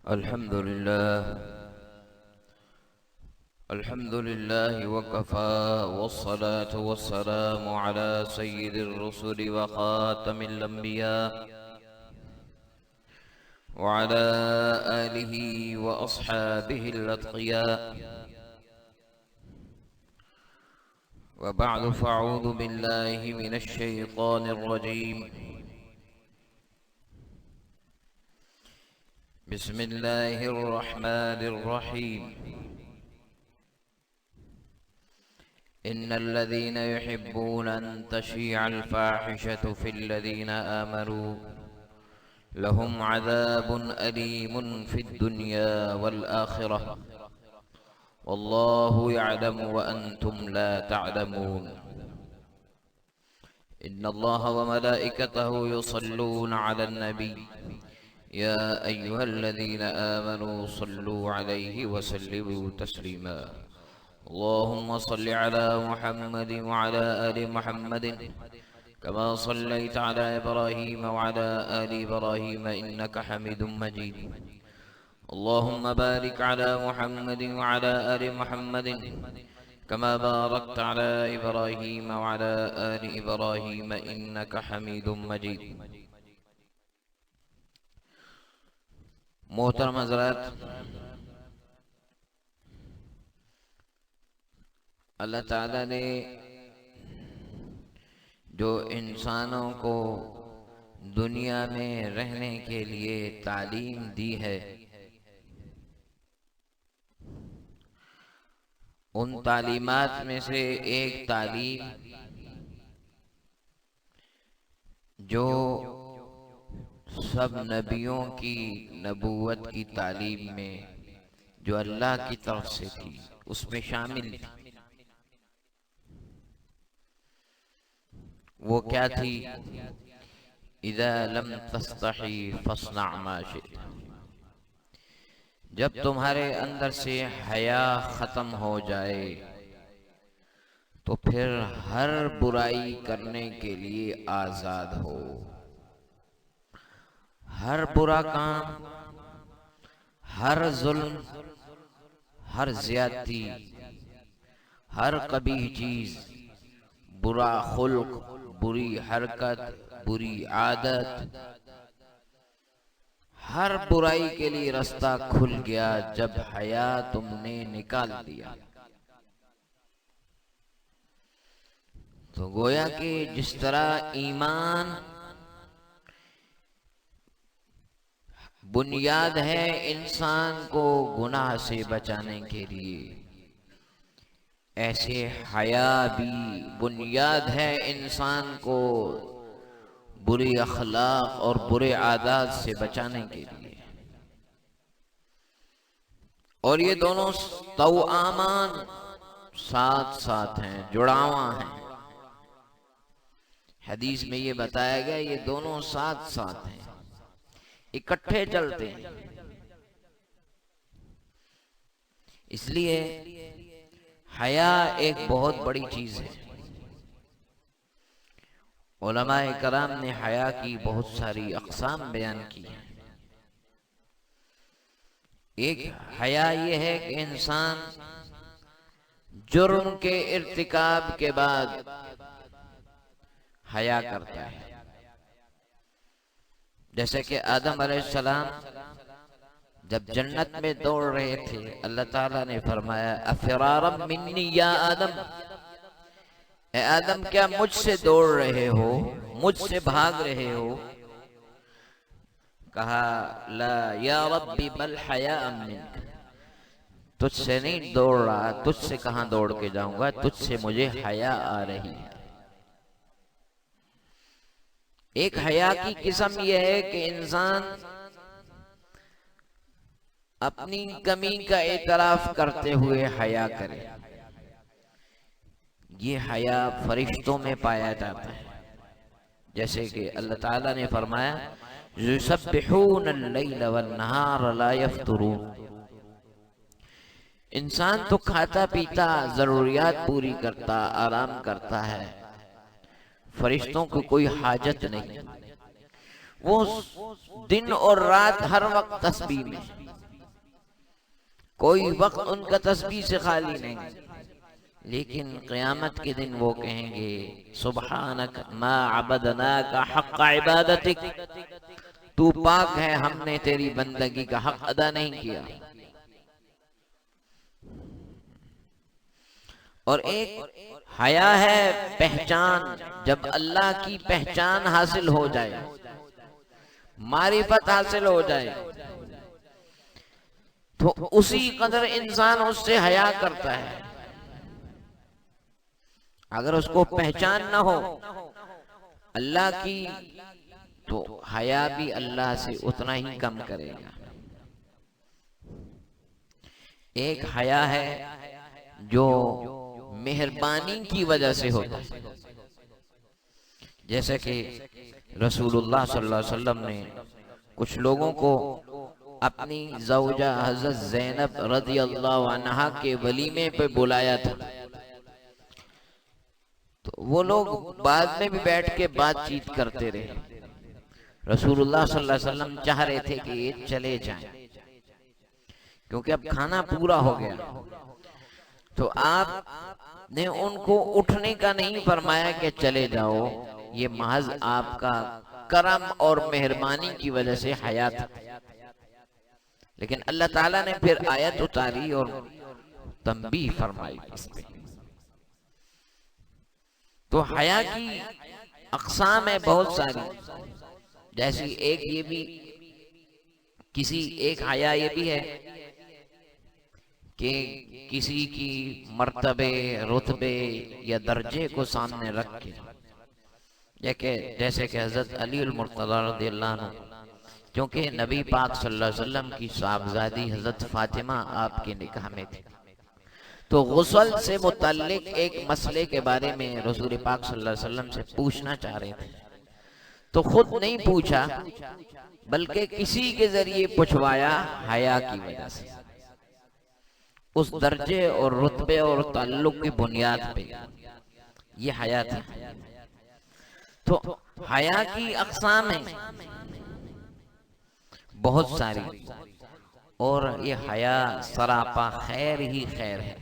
अल्हम्दुलिल्लाह वकफ़ा वस्सलातु वस्सलामु अला सय्यिदिर रुसुलि व ख़ातमिल अंबिया व अला आलिहि व अस्हाबिहिल अत्क़िया व बअदु फ़अऊज़ु बिल्लाहि मिनश शैतानिर रजीम। बिस्मिल्लाहिर रहमानिर रहीम। इन्नल्लज़ीना युहिब्बूना अन तशीअल फ़ाहिशतु फ़िल्लज़ीना आमनू लहुम अज़ाबुन अलीमुन फ़िद्दुनिया वल आखिरह वल्लाहु यअलमु व अंतुम ला तअलमून। इन्नल्लाहा व मलाइकतहु युसल्लूना अलन नबी या अय्युहल्लज़ीना आमनू सल्लू अलैहि व सल्लिमू तस्लीमा। अल्लाहुम्मा सल्लि अला मुहम्मदिन व अला आलि मुहम्मदिन कमा सल्लैता अला इब्राहीम व अला आलि इब्राहीम इन्नका हमीदुम मजीद। अल्लाहुम्मा बारिक अला मुहम्मदिन व अला आलि मुहम्मदिन कमा बारकता अला इब्राहीम व अला आलि इब्राहीम इन्नका हमीदुम मजीद। मोहतरम हज़रात, अल्लाह ताला ने जो इंसानों को दुनिया में रहने के लिए तालीम दी है, उन तालीमात में से एक तालीम जो सब नबियों की नबूवत की तालीम में जो अल्लाह की तरफ से थी उसमें शामिल थी। वो क्या थी? इज़ा लम तस्तही फस्ना मा शित। जब तुम्हारे अंदर से हया खत्म हो जाए तो फिर हर बुराई करने के लिए आजाद हो। हर बुरा काम, हर जुल्म, हर ज्यादती, हर कबीह चीज, बुरा खुल्क, बुरी हरकत, बुरी आदत, हर बुराई के लिए रास्ता खुल गया जब हया तुमने निकाल दिया। तो गोया कि जिस तरह ईमान बुनियाद है इंसान को गुनाह से बचाने के लिए, ऐसे हया भी बुनियाद है इंसान को बुरी अखलाक और बुरे आदत से बचाने के लिए। और ये दोनों तौआमान साथ साथ हैं, जुड़ावा हैं। हदीस में ये बताया गया ये दोनों साथ साथ हैं, इकट्ठे चलते हैं। इसलिए हया एक बहुत बड़ी चीज है। उलमाए कराम ने हया की बहुत सारी अक़साम बयान की है। एक हया ये है कि इंसान जुर्म के इर्तिकाब के बाद हया करता है। जैसे कि आदम अलैहिस्सलाम जब जन्नत में दौड़ रहे थे, अल्लाह ताला ने फरमाया अफ़िरारम मिन्नी या आदम, ए आदम क्या मुझसे दौड़ रहे हो, मुझसे भाग रहे हो? कहा ला या रब्बी बल हया मिन्क, तुझसे नहीं दौड़ रहा, तुझसे कहां दौड़ के जाऊंगा, तुझसे मुझे हया आ रही है। एक हया की किस्म यह है कि इंसान अपनी कमी का एतराफ करते हुए हया करे। ये हया फरिश्तों में पाया जाता है। जैसे कि अल्लाह ताला ने फरमाया युसब्बिहून अल-लैल वन-नहार ला यफ्तुरून। इंसान तो खाता पीता, जरूरियात पूरी करता, आराम करता है, फरिश्तों को कोई हाजत नहीं। वो दिन और रात हर वक्त तस्बीह में। कोई वक्त उनका तस्बीह से खाली नहीं, लेकिन क़यामत के दिन वो कहेंगे सुब्हानक मा अबदनाका हक़्क़ इबादतिक, तू पाक है, हमने तेरी बंदगी का हक अदा नहीं किया। और एक हया है पहचान, जब अल्लाह की पहचान हासिल हो जाए, मारिफत हासिल हो जाए, तो उसी कदर इंसान उससे हया करता है। अगर उसको पहचान ना हो अल्लाह की, तो हया भी अल्लाह से उतना ही कम करेगा। एक हया है जो मेहरबानी की वजह से होता है, जैसे कि रसूलुल्लाह सल्लल्लाहु अलैहि वसल्लम ने कुछ लोगों को अपनी ज़ौजा हज़रत ज़ैनब रज़ियल्लाहु अन्हा के वलीमे पे बुलाया था। तो वो लोग बाद में भी बैठ के बातचीत करते रहे। रसूलुल्लाह सल्लल्लाहु अलैहि वसल्लम चाह रहे थे कि ये चले जाएं, क्योंकि अब खाना पूरा हो गया। तो आपने उनको उठने का नहीं फरमाया कि चले जाओ, ये महज आपका करम और मेहरबानी की वजह से हयात। लेकिन अल्लाह ताला ने फिर आयत उतारी और तंबीह फरमाई इस पे। तो हया की अक़साम है बहुत सारी, जैसी एक ये भी एक हया ये भी है कि किसी की मर्तबे, रुतबे या दर्जे को सामने रख के, जैसे कि हज़रत अली अल-मुर्तज़ा रज़ियल्लाहु अन्हु, क्योंकि नबी पाक सल्लल्लाहु अलैहि वसल्लम की साहबजादी हज़रत फातिमा आपके निकाह में थी, तो गुस्ल से मुतल्लिक एक मसले के बारे में रसूल पाक सल्लल्लाहु अलैहि वसल्लम से पूछना चाह रहे थे। तो खुद नहीं पूछा, बल्कि किसी के जरिए पूछवाया, हया की वजह से, उस दर्जे और रुतबे और ताल्लुक की बुनियाद पे। ये हया था। तो हया की अक़साम है बहुत सारी, और ये हया सरापा खैर ही खैर है।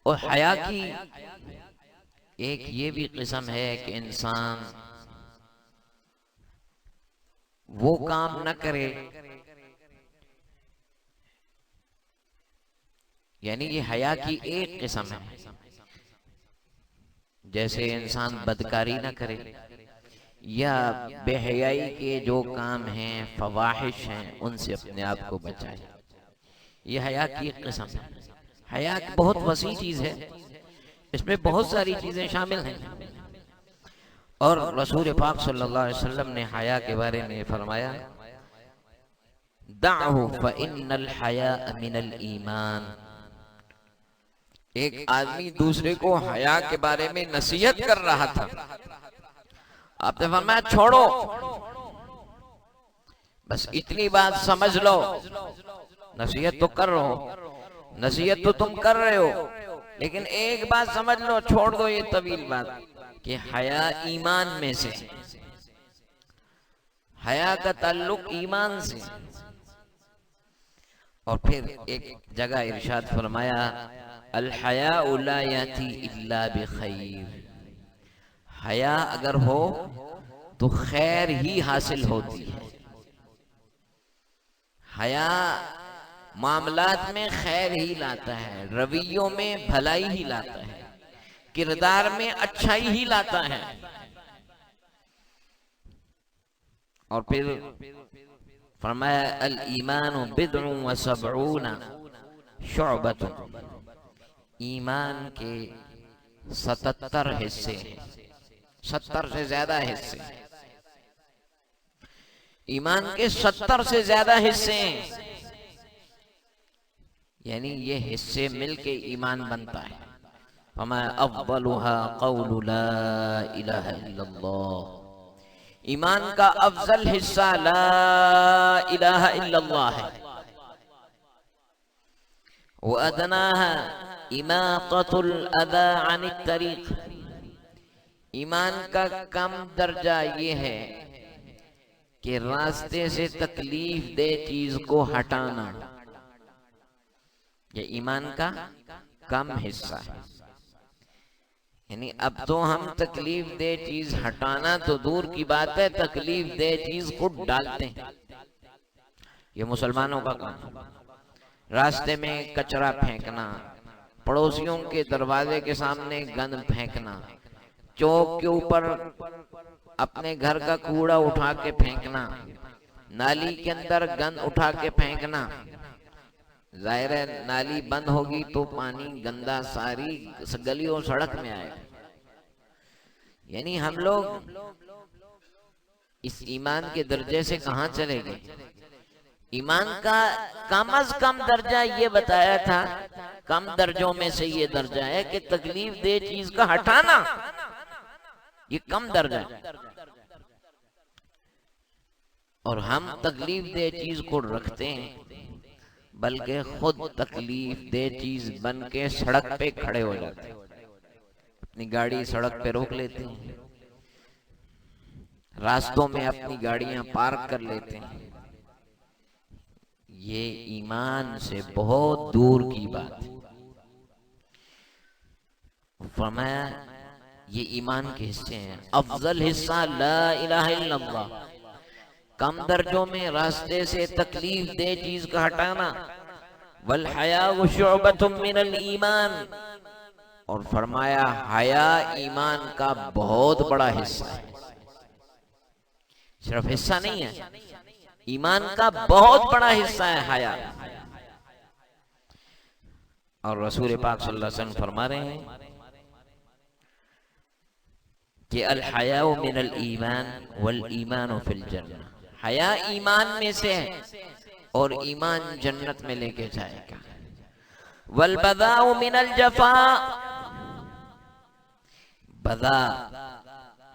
और हया की एक ये भी किस्म है कि इंसान वो काम न करे, यानी ये हया की एक किस्म है, जैसे इंसान बदकारी न करे या बेहयाई के जो काम हैं, फवाहिश हैं, उनसे अपने आप को बचाए। ये हया की एक किस्म है। हया बहुत वसी चीज है, इसमें बहुत सारी चीजें शामिल हैं। और रसूल पाक सल्लल्लाहु अलैहि वसल्लम ने हया के बारे में फरमाया, दअहु फ़इन्नल हया मिनल ईमान। एक आदमी दूसरे को हया के बारे में नसीहत कर रहा था, आपने फरमाया छोड़ो, बस इतनी बात समझ लो, नसीहत तो कर रहे हो, नसीहत तो तुम कर रहे हो, लेकिन एक बात समझ लो, छोड़ दो ये तवील बात कि हया ईमान में से, हया का ताल्लुक ईमान से। और फिर एक जगह इरशाद फरमाया, अल हयाउ ला याती इल्ला बिखैर। हया अगर हो तो खैर ही हासिल होती है। हया मामलात में खैर ही लाता है, रवैयों में भलाई ही लाता है, किरदार में अच्छाई ही लाता है। और फिर फरमाया, अल ईमानु बिदअु व सबऊना शुअबतुन। ईमान के 77 हिस्से हैं, 70 से ज्यादा हिस्से। ईमान के 70 से ज्यादा हिस्से हैं, यानी ये हिस्से मिलके ईमान बनता है। फमा अफ़्ज़लुहा क़ौलु ला इलाहा इल्लल्लाह। ईमान का अफजल हिस्सा ला इलाहा इल्लल्लाह है। व अदनाहा इमाततुल अदा अनित तरीक। ईमान का कम दर्जा ये है कि रास्ते से तकलीफ दे चीज को हटाना। ये ईमान का कम हिस्सा है। यानी अब तो हम तकलीफ दे चीज हटाना तो दूर की बात है, तकलीफ दे चीज खुद डालते हैं। ये मुसलमानों का काम। रास्ते में कचरा फेंकना, पड़ोसियों के दरवाजे के सामने गंद फेंकना, चौक के ऊपर अपने घर का कूड़ा उठा के फेंकना, नाली के अंदर गंद उठा के फेंकना। जाहिर है नाली बंद होगी तो पानी गंदा सारी गलियों सड़क में आएगा। यानी हम लोग इस ईमान के दर्जे से कहां चले गए। ईमान का कम अज कम दर्जा ये बताया था, कम दर्जों में से ये दर्जा है कि तकलीफ दे चीज का हटाना, ये कम दर्जा है। और हम तकलीफ दे चीज को रखते हैं, बल्कि खुद तकलीफ दे चीज बन के सड़क पे खड़े हो जाते हैं, अपनी गाड़ी सड़क पे रोक लेते हैं, रास्तों में अपनी गाड़ियां पार्क कर लेते हैं। ये ईमान से बहुत दूर की बात है। फरमाया ये ईमान के हिस्से हैं। अफजल हिस्सा ला इलाहा इल्लल्लाह, कम दर्जों में रास्ते से तकलीफ दे चीज का हटाना। वल हया शुअबतुम मिनल ईमान, और फरमाया हया ईमान का बहुत बड़ा हिस्सा है। सिर्फ हिस्सा नहीं है, ईमान का बहुत बड़ा हिस्सा है हया। और रसूल पाक सल्लल्लाहु अलैहि वसल्लम फरमा रहे हैं कि अल हया मिनल ईमान वल ईमान फिल जन्नह, हया ईमान में से है और ईमान जन्नत में लेके जाएगा। वल बज़ाउ मिनल जफा, बज़ा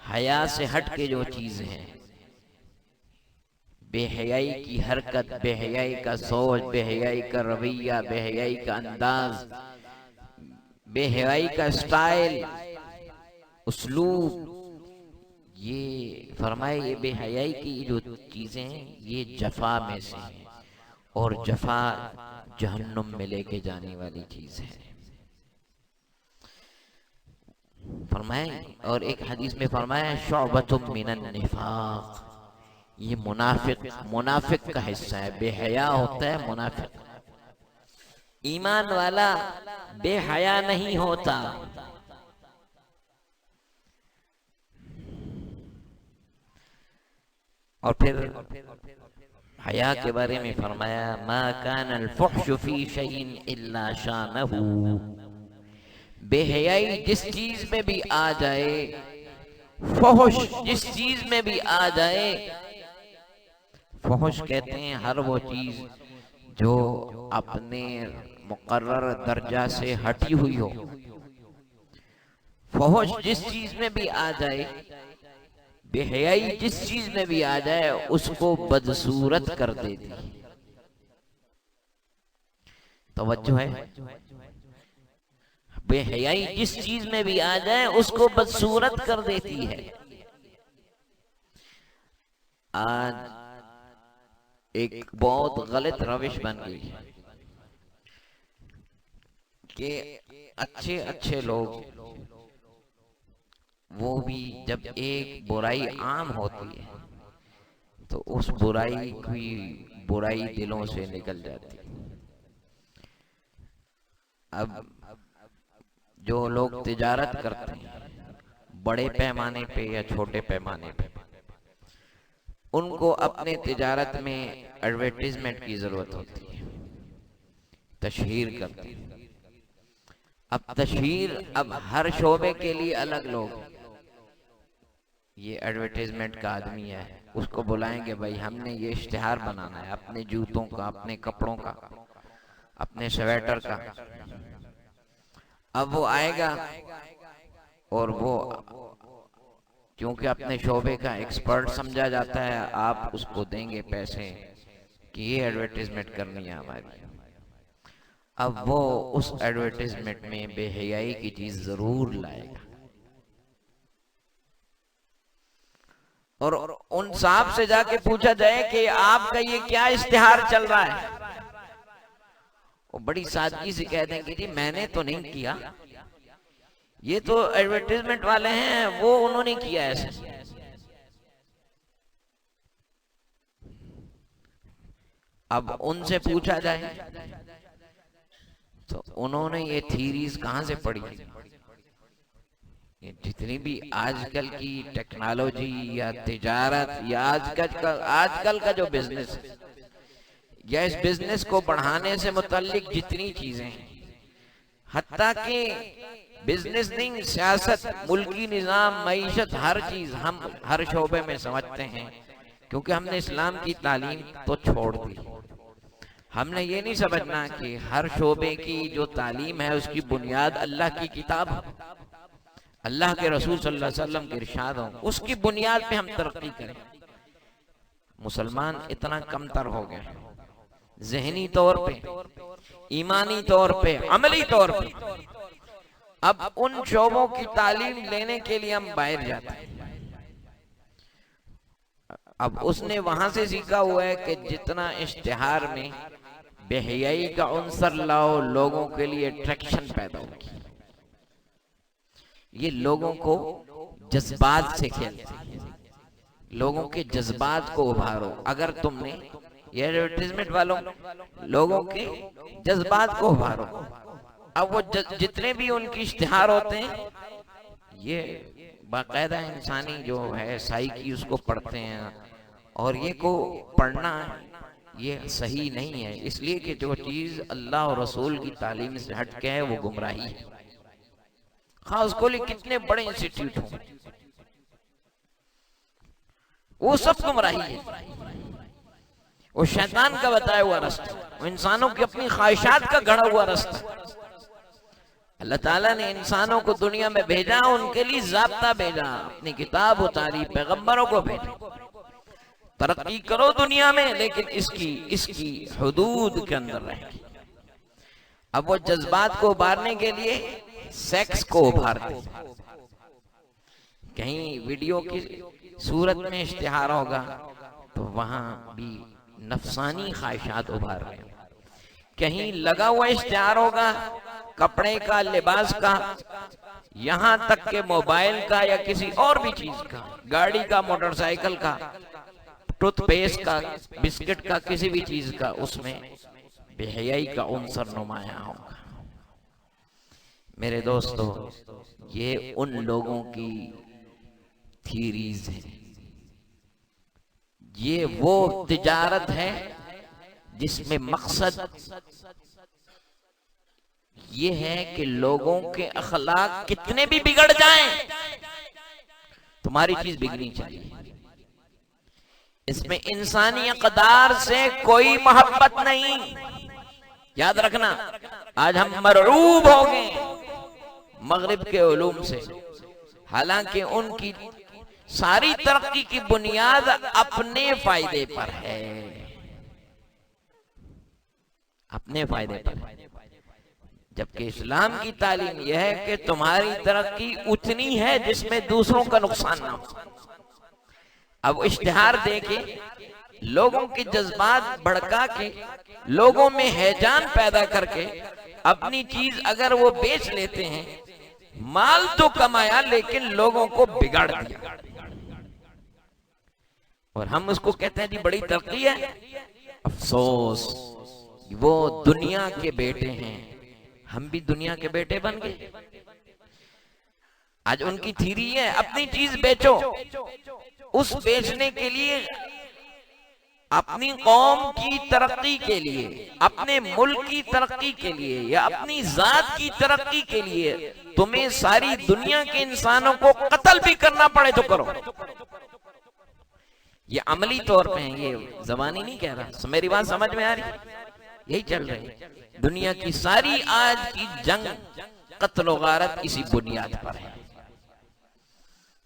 हया से हट के जो चीज है, बेहयाई की हरकत, बेहयाई का सोच, बेहयाई का रवैया, बेहयाई का अंदाज, बेहयाई का स्टाइल, उसलूब, ये फरमाए ये बेहयाई की जो चीजें हैं ये जफा में से हैं, और जफा जहन्नुम में लेके जाने वाली चीज है। फरमाए, और एक हदीस में फरमाया शुअबतुम मिनन निफाक, ये मुनाफिक का हिस्सा है। बेहया होता है मुनाफिक, ईमान वाला बेहया नहीं होता। और फिर हया के बारे में फरमाया मा कानल फुहशु फी शैइन इल्ला शानहु, बेहयाई जिस चीज में भी आ जाए, फुहश जिस चीज में भी आ जाए, फुहश कहते हैं हर वो चीज जो अपने मुकर्रर दर्जा से हटी हुई हो। फुहश जिस चीज में भी आ जाए, बेहयाई जिस चीज में भी आ जाए, उसको बदसूरत कर देती। तवज्जो है, बेहयाई जिस चीज में भी आ जाए उसको बदसूरत कर देती है। आज एक बहुत गलत रविश बन गई है कि अच्छे अच्छे लोग, वो भी जब एक बुराई आम होती है तो उस बुराई की बुराई दिलों से निकल जाती है। अब जो लोग तिजारत करते हैं बड़े पैमाने पे या छोटे पैमाने पे, उनको अपने तिजारत में एडवर्टीजमेंट की जरूरत होती है, तशहीर करते हैं। अब तशहीर, अब हर शोबे के लिए अलग लोग, ये एडवर्टीजमेंट का आदमी है, उसको बुलाएंगे भाई हमने ये इश्तिहार बनाना है अपने जूतों का, अपने कपड़ों का, अपने स्वेटर का। अब वो आएगा और वो क्योंकि अपने शोबे का एक्सपर्ट समझा जाता है, आप उसको देंगे पैसे कि ये एडवर्टीजमेंट करनी है हमारी। अब वो उस एडवर्टीजमेंट में बेहयाई की चीज जरूर लाएगा, और उन साहब से जाके पूछा जाए कि आपका ये क्या इश्तिहार चल रहा है, वो बड़ी सादगी से कह देंगे जी मैंने तो नहीं किया, ये तो एडवर्टाइजमेंट वाले हैं, वो उन्होंने किया ऐसे। अब उनसे पूछा जाए तो उन्होंने ये थीरीज कहां से पढ़ी? ये जितनी भी आजकल की टेक्नोलॉजी या तिजारत या आजकल का जो बिजनेस है या इस बिजनेस को बढ़ाने से मुताल्लिक जितनी चीजें हैं, हत्ता कि बिजनेस नहीं, सियासत, मुल्की निजाम, मईशत, हर चीज हम हर शोबे में समझते हैं, क्योंकि हमने इस्लाम की तालीम तो छोड़ दी। हमने ये नहीं समझना कि हर शोबे की जो तालीम है उसकी बुनियाद अल्लाह की किताब हो, अल्लाह के रसूल सल्लल्लाहु अलैहि वसल्लम के इरशाद हो, उसकी बुनियाद पे हम तरक्की करें। मुसलमान इतना कमतर हो गए ज़हनी तौर पे, ईमानी तौर पे, अमली तौर पे। अब उन शोबों की तालीम लेने के लिए हम बाहर जाते हैं। अब उसने वहां से सीखा हुआ है कि जितना इश्तिहार में बेहयाई का उन्सर लाओ, लोगों के लिए अट्रैक्शन पैदा होगी। ये लोगों को जज्बात से खेलते हैं, लोगों के जज्बात को उभारो। अगर तुमने ये एडवर्टाइजमेंट वालों लोगों के जज्बात को उभारो, अब वो जितने भी उनके इश्तिहार होते हैं ये बाकायदा इंसानी जो है साइकी उसको पढ़ते हैं, और ये को पढ़ना ये सही नहीं है, इसलिए कि जो चीज अल्लाह और रसूल की तालीम से हट के है वो गुमराही है। खास कोई कितने बड़े इंस्टीट्यूट हों, वो सब गुमराही है। वो शैतान का बताया हुआ रास्ता, वो इंसानों की अपनी ख्वाहिशात का गढ़ा हुआ रास्ता। अल्लाह ताला ने इंसानों को दुनिया में भेजा, उनके लिए ज़ाब्ता भेजा, अपनी किताब उतारी, पैगंबरों को भेजा, तरक्की करो दुनिया में, लेकिन इसकी हुदूद के अंदर रहे। अब वो जज्बात को उभारने के लिए सेक्स को उभारते, कहीं वीडियो की सूरत में इश्तिहार होगा तो वहां भी नफसानी ख्वाहिशात उभार रहे हैं। कहीं लगा हुआ इश्तिहार होगा कपड़े का, लिबास का, यहां तक के मोबाइल का या किसी और भी चीज का, गाड़ी का, मोटरसाइकिल का, टूथपेस्ट का, बिस्किट का, किसी भी चीज का, उसमें बेहयाई का उन्सर नुमाया होगा। मेरे दोस्तों, ये उन लोगों की थीरीज है, ये वो तिजारत है जिसमें मकसद ये है कि लोगों के अखलाक कितने भी बिगड़ जाएं, तुम्हारी चीज बिगड़नी चाहिए। इसमें इंसानी अक़दार से कोई मोहब्बत नहीं। याद रखना, आज हम मरऊब हो गए मगरिब के उलूम से, हालांकि उनकी सारी तरक्की की बुनियाद अपने फायदे पर है, अपने फायदे पर है। जबकि इस्लाम की तालीम यह है कि तुम्हारी तरक्की उतनी है जिसमें दूसरों का नुकसान ना हो। अब इश्तिहार देके लोगों के जज्बात भड़का के, लोगों में हैजान पैदा करके अपनी चीज अगर वो बेच लेते हैं, माल तो कमाया लेकिन लोगों को बिगाड़ दिया, और हम उसको कहते हैं जी बड़ी तरक्की है। अफसोस, वो दुनिया के बेटे हैं, हम भी दुनिया के बेटे बन गए। आज उनकी थीरी है अपनी चीज बेचो, उस बेचने के लिए, अपनी कौम की तरक्की के लिए, अपने मुल्क की तरक्की के लिए या अपनी जात की तरक्की के लिए तुम्हें सारी दुनिया के इंसानों को कत्ल भी करना पड़े तो करो। ये अमली तौर पे है, ये ज़बानी नहीं कह रहा। मेरी बात समझ में आ रही? यही चल रही है दुनिया की सारी आज की जंग, कत्ल और गारत इसी बुनियाद पर है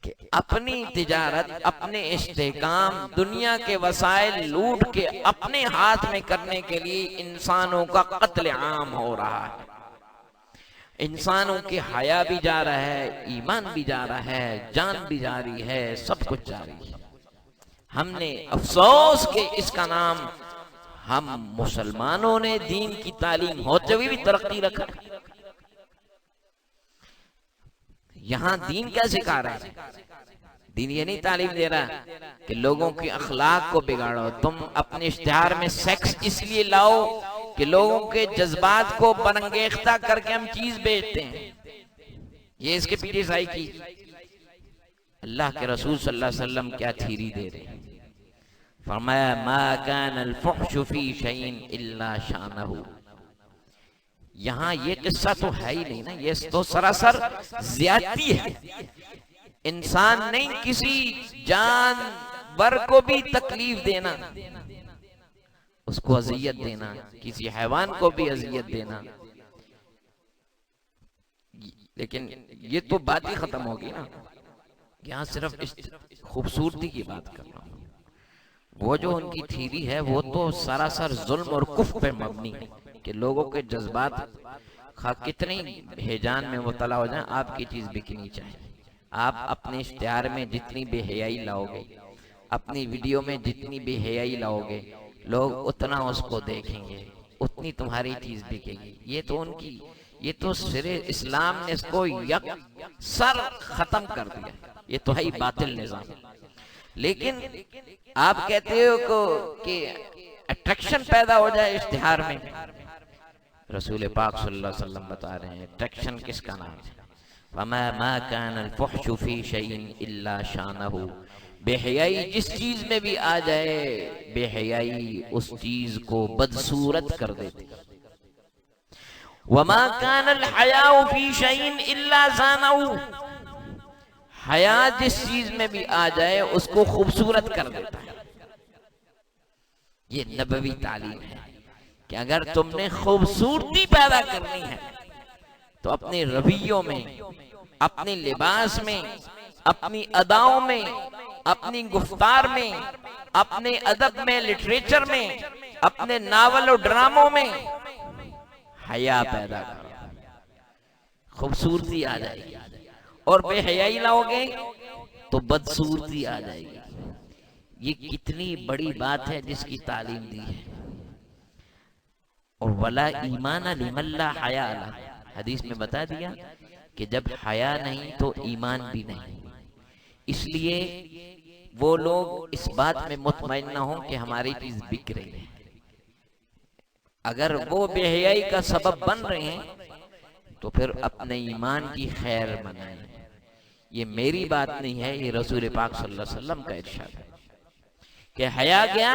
कि अपनी तिजारत, अपने इस्तेकाम, दुनिया के वसाइल लूट के अपने हाथ में करने के लिए इंसानों का कत्ल आम हो रहा है। इंसानों की हया भी जा रहा है, ईमान भी जा रहा है, जान भी जा रही है, सब कुछ जा रही है। हमने अफसोस के इसका नाम हम मुसलमानों ने दीन की तालीम होते हुए भी तरक्की रखा। यहां दीन क्या सिखा रहा है? दीन ये नहीं तालीम दे रहा कि लोगों के अखलाक को बिगाड़ो। तुम अपने इश्तिहार में सेक्स इसलिए लाओ कि लोगों के जज्बात को बरंगेख्ता करके हम चीज बेचते हैं। ये इसके पीछे साई की। अल्लाह के रसूल सल्लल्लाहु अलैहि वसल्लम क्या थीरी दे रहे हैं? फरमाया मा कान अल फुहशु फी शैइन इल्ला शानहु। यहां ये किस्सा तो है ही नहीं ना, ये तो सरासर ज्यादती है। इंसान नहीं, किसी जानवर को भी तकलीफ देना, उसको अजियत देना, किसी हैवान को भी अजियत देना। लेकिन ये तो बात ही खत्म होगी ना। यहां सिर्फ इस खूबसूरती की बात कर रहा हूं। वो जो उनकी थीरी है वो तो सरासर जुल्म और कुफ्र पे मबनी है कि लोगों के जज्बात कितने हेजान में मुबतला हो जाए, आपकी चीज बिकनी चाहिए। आप अपने इश्तिहार में जितनी बेहयाई लाओगे, अपनी वीडियो में जितनी बेहयाई लाओगे, लोग उतना उसको देखेंगे, उतनी तुम्हारी चीज बिकेगी। ये तो उनकी, ये तो सिरे इस्लाम ने इसको सर खत्म कर दिया। ये तो है ही बातिल निजाम। लेकिन आप कहते हो कि अट्रैक्शन पैदा हो जाए इश्तिहार में। रसूल पाक सल्लल्लाहु अलैहि वसल्लम बता रहे हैं अट्रैक्शन किसका नाम है? वमा मा कान अल फुहशु फी शैइन इल्ला शानहु। बेहयाई जिस चीज में भी आ जाए, बेहयाई उस चीज को बदसूरत कर देती। वमा कान अल हयाउ फी शैइन इल्ला ज़ानहु। हया जिस चीज में भी आ जाए उसको खूबसूरत कर देता है। ये नबवी तालीम है कि अगर तुमने खूबसूरती पैदा करनी है तो अपने रवैयों में, अपने लिबास में, अपनी अदाओं में, अपनी गुफ्तार में, अपने अदब में, लिटरेचर में, अपने नावल और ड्रामों में हया पैदा करो, खूबसूरती आ जाएगी। और बेहयाई लाओगे तो बदसूरती आ जाएगी। ये कितनी बड़ी बात है जिसकी तालीम दी है। और वला ईमान लिमल्ला हया अला, हदीस में बता दिया कि जब हया नहीं तो ईमान भी नहीं। इसलिए वो लोग इस बात में मुतमईन ना हो कि हमारी चीज बिक रही है। अगर वो बेहयाई का सबब बन रहे हैं तो फिर अपने ईमान की खैर मनाएं। ये मेरी बात नहीं है, ये रसूल पाक सल्लल्लाहु अलैहि वसल्लम का इरशाद है कि हया गया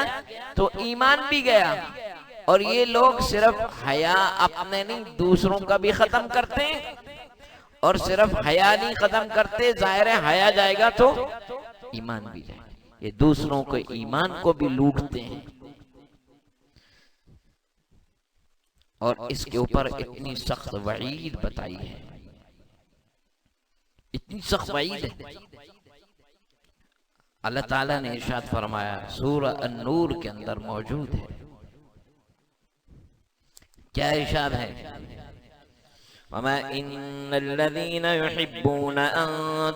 तो ईमान भी गया। और ये लोग सिर्फ हया अपने नहीं, दूसरों का भी खत्म करते हैं। और सिर्फ हया नहीं खत्म करते, जाहिर है हया जाएगा तो ईमान भी जाएगा। ये दूसरों के ईमान को भी लूटते हैं। और इसके ऊपर इतनी सख्त वईद बताई है, इतनी सख्त वईद है। अल्लाह ताला ने इरशाद फरमाया, सूरह अन-नूर के अंदर मौजूद है। क्या इरशाद है? वमा इन्नल्लज़ीना युहिब्बूना अन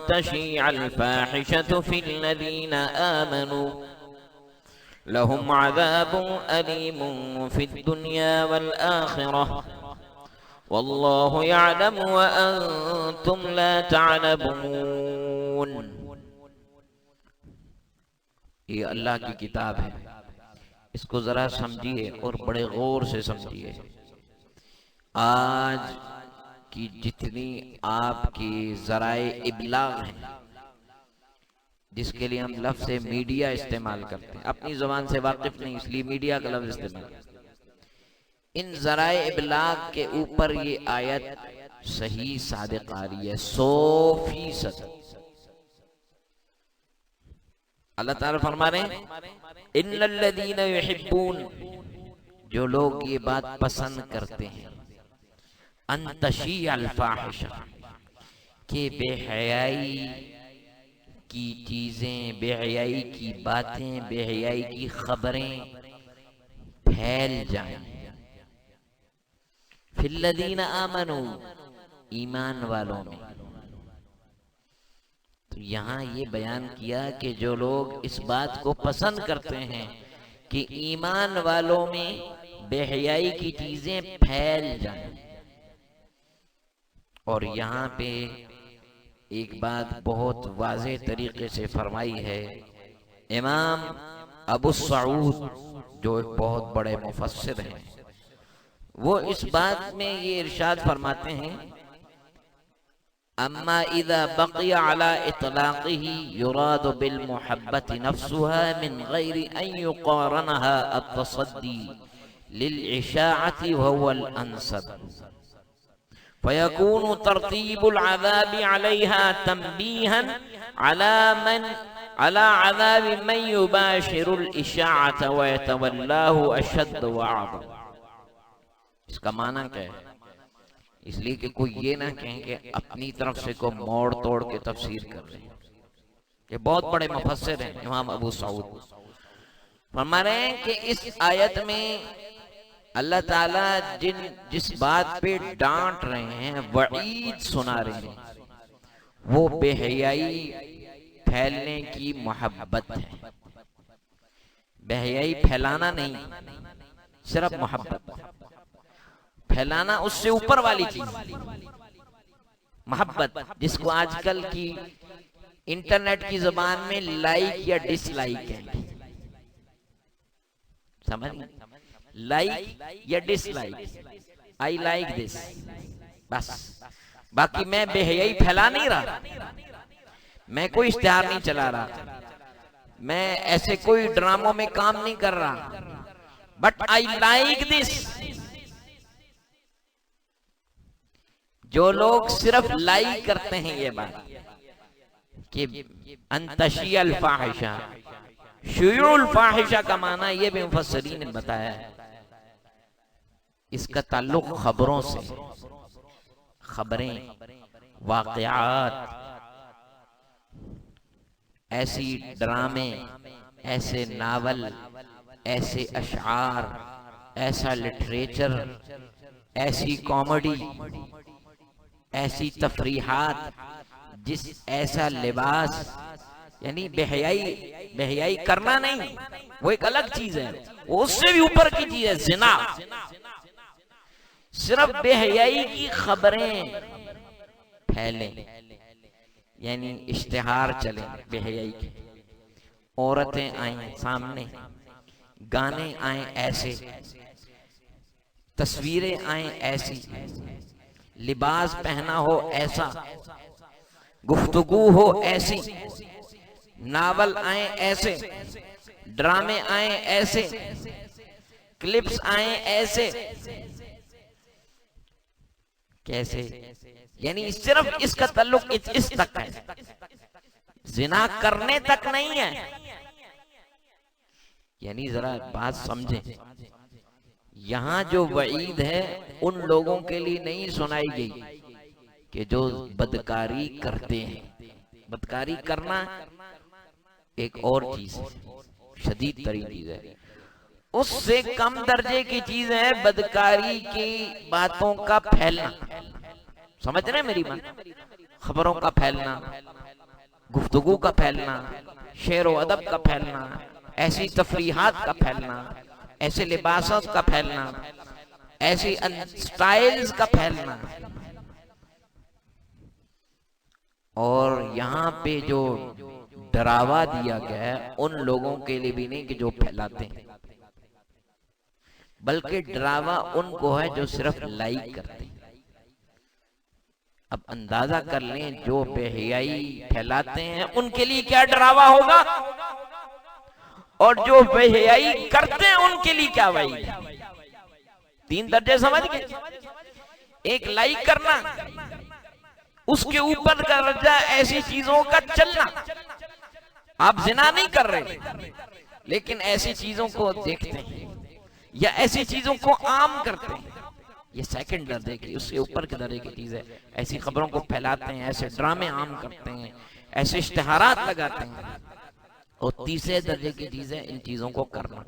तशीअल फाहिशतु फिल्लज़ीना आमनू लहुम अज़ाबुन अलीमुन फिद्दुनिया वल आखिरह वल्लाहु यअलमु व अंतुम ला तअलमून। ये अल्लाह की किताब है, इसको जरा समझिए और बड़े गौर से समझिए। आज की जितनी आपकी ज़राए इब्लाग हैं, जिसके लिए हम लफ्ज़ मीडिया इस्तेमाल करते हैं, अपनी ज़ुबान से वाकिफ नहीं इसलिए मीडिया का लफ्ज़ इस्तेमाल, इन ज़राए इब्लाग के ऊपर ये आयत सही सादिक आ रही है 100%। अल्लाह ताला फरमा रहे हैं इन्नल्लज़ीना युहिब्बून, जो लोग ये बात पसंद करते हैं, अन तशीअल फाहिशा, कि बेहयाई की चीजें, बेहयाई की बातें, बेहयाई की खबरें फैल जाएं। फिल्लज़ीना आमनू, ईमान वालों में। तो यहाँ ये बयान किया कि जो लोग इस बात को पसंद करते हैं कि ईमान वालों में बेहयाई की चीजें फैल जाएं। और यहाँ पे एक बात बहुत वाज़े तरीके से फरमाई है इमाम अबू सऊद, जो एक बहुत बड़े मुफस्सिर हैं, वो इस बात में ये इरशाद फरमाते हैं, अम्मा इज़ा बक़िया अला इतलाक़िही युरादु बिल मुहब्बति नफ्सुहा मिन गैरि अन युक़ारनहा अत-तसद्दी लिल इशाअति व हुवल अंसब फयकूनु तरतीबुल अज़ाबि अलैहा तंबीहन अला अज़ाबि मन युबाशिरुल इशाअत व यतवल्लाहु अशद्द व अअज़म। इसका माना क्या है? इसलिए कि कोई ये ना कहें कि अपनी तरफ से को मोड़ तोड़ के तफसीर कर रहे हैं। ये बहुत बड़े मुफस्सिर हैं इमाम अबू सऊद, फरमा रहे हैं कि इस आयत में अल्लाह ताला जिस बात पे डांट रहे हैं, वईद सुना रहे हैं, वो बेहयाई फैलने की मोहब्बत है। बेहयाई फैलाना नहीं, सिर्फ मोहब्बत। फैलाना उससे ऊपर वाली चीज, मोहब्बत, जिसको आजकल की इंटरनेट की जुबान में लाइक या डिसलाइक है। समझ? लाइक या डिसलाइक, आई लाइक दिस, बस। बाकी मैं बेहयाई फैला नहीं रहा, मैं कोई इश्तिहार नहीं चला रहा, मैं ऐसे कोई ड्रामों में काम नहीं कर रहा, बट आई लाइक दिस। जो लोग सिर्फ लाइक करते हैं ये बात कि अंतशियल फाहिशा, शुयूल फाहिशा का माना ये भी मुफस्सिरीन ने बताया है, इसका ताल्लुक खबरों से, खबरें, वाक़यात, ऐसी ड्रामे, ऐसे नावल, ऐसे अशआर, ऐसा लिटरेचर, ऐसी कॉमेडी, ऐसी तफरीहात, ऐसा लिबास, यानी बेहयाई करना नहीं, वो एक अलग चीज है, उससे भी ऊपर की चीज है जिना। सिर्फ बेहयाई की खबरें फैले, यानी इश्तिहार चले बेहयाई के, औरतें आए सामने, गाने आए ऐसे, तस्वीरें आए ऐसी, लिबास पहना हो ऐसा, गुफ्तगू हो ऐसी, नावल आए ऐसे, ड्रामे आए ऐसे, क्लिप्स आए ऐसे। कैसे? यानी सिर्फ इसका ताल्लुक इस तक है, जिना करने तक नहीं है। यानी जरा बात समझें, यहां जो वईद है उन लोगों के लिए नहीं सुनाई गई कि जो बदकारी करते हैं। बदकारी करना एक और चीज है, शदीद तरीन चीज है, उससे कम दर्जे की चीज है बदकारी की बातों का फैलना। समझ रहे मेरी बात? खबरों का फैलना, गुफ्तगू का फैलना, शेर व अदब का फैलना, ऐसी तफरीहात का फैलना, ऐसे लिबासों का फैलना, ऐसी स्टाइल्स का फैलना। और यहाँ पे जो डरावा दिया गया है उन लोगों के लिए भी नहीं कि जो फैलाते हैं, बल्कि डरावा उनको है जो सिर्फ लाइक करते हैं। अब अंदाजा कर लें जो बेहयाई फैलाते हैं उनके लिए क्या डरावा होगा, और जो बेहयाई करते हैं उनके लिए क्या वही। तीन दर्जे समझ गए? एक लाइक करना, उसके ऊपर का दर्जा ऐसी चीजों का चलना। आप जिना नहीं कर रहे लेकिन ऐसी चीजों को देखते हैं या ऐसी चीजों को आम करते हैं, ये सेकंड दर्जे की, उससे ऊपर के दर्जे की चीज है। ऐसी खबरों को फैलाते हैं, ऐसे ड्रामे आम करते हैं, ऐसे इश्तिहारात लगाते हैं। और तीसरे दर्जे की चीज है इन चीजों को करना।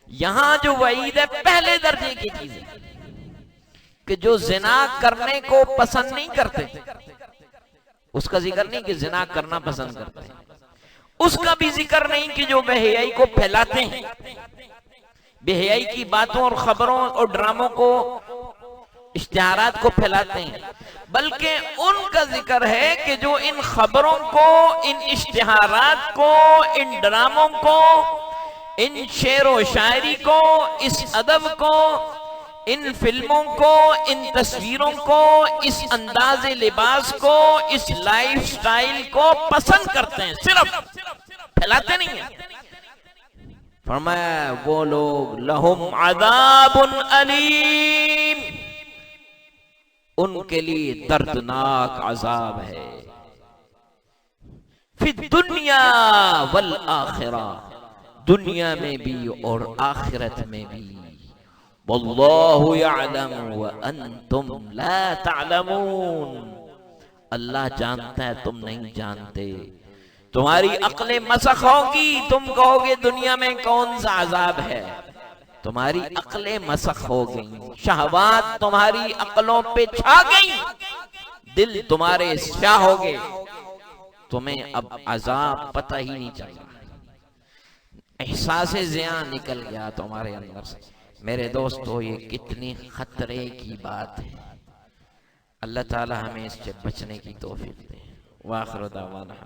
यहां जो वईद है पहले दर्जे की चीज है कि जो जिना करने को पसंद नहीं करते, उसका जिक्र नहीं कि जिना करना पसंद करते हैं, उसका भी जिक्र नहीं कि जो बेहयाई को फैलाते हैं, बेहयाई की बातों और खबरों और ड्रामों को, इश्तिहारात को फैलाते हैं, बल्कि उनका जिक्र है कि जो इन खबरों को, इन इश्तिहारात को, इन ड्रामों को, इन शेर व शायरी को, इस अदब को, इन फिल्मों को, इन तस्वीरों को, इस अंदाजे लिबास को, इस लाइफ स्टाइल को पसंद करते हैं, सिर्फ फैलाते नहीं है। फरमाया वो लोग लहुम अज़ाबुन अलीम, उनके लिए दर्दनाक अजाब है, फिद दुनिया वल आखिरा, दुनिया में भी और आखिरत में भी। वल्लाहु यअलमु व अंतुम ला तअलमून, अल्लाह जानता है तुम नहीं जानते। तुम्हारी अक्लें मसख होगी, तुम कहोगे दुनिया में कौन सा अजाब है, तुम्हारी अक्लें मसख हो गई, शहवात तुम्हारी अक्लों पे छा गई, दिल तुम्हारे स्याह हो गए, तुम्हें अब अजाब पता ही नहीं चला, एहसास ज़िया निकल गया तुम्हारे अंदर से। मेरे दोस्तों, ये कितनी खतरे की बात है। अल्लाह ताला हमें इससे बचने की तौफीक दे। वाखिर दावाना।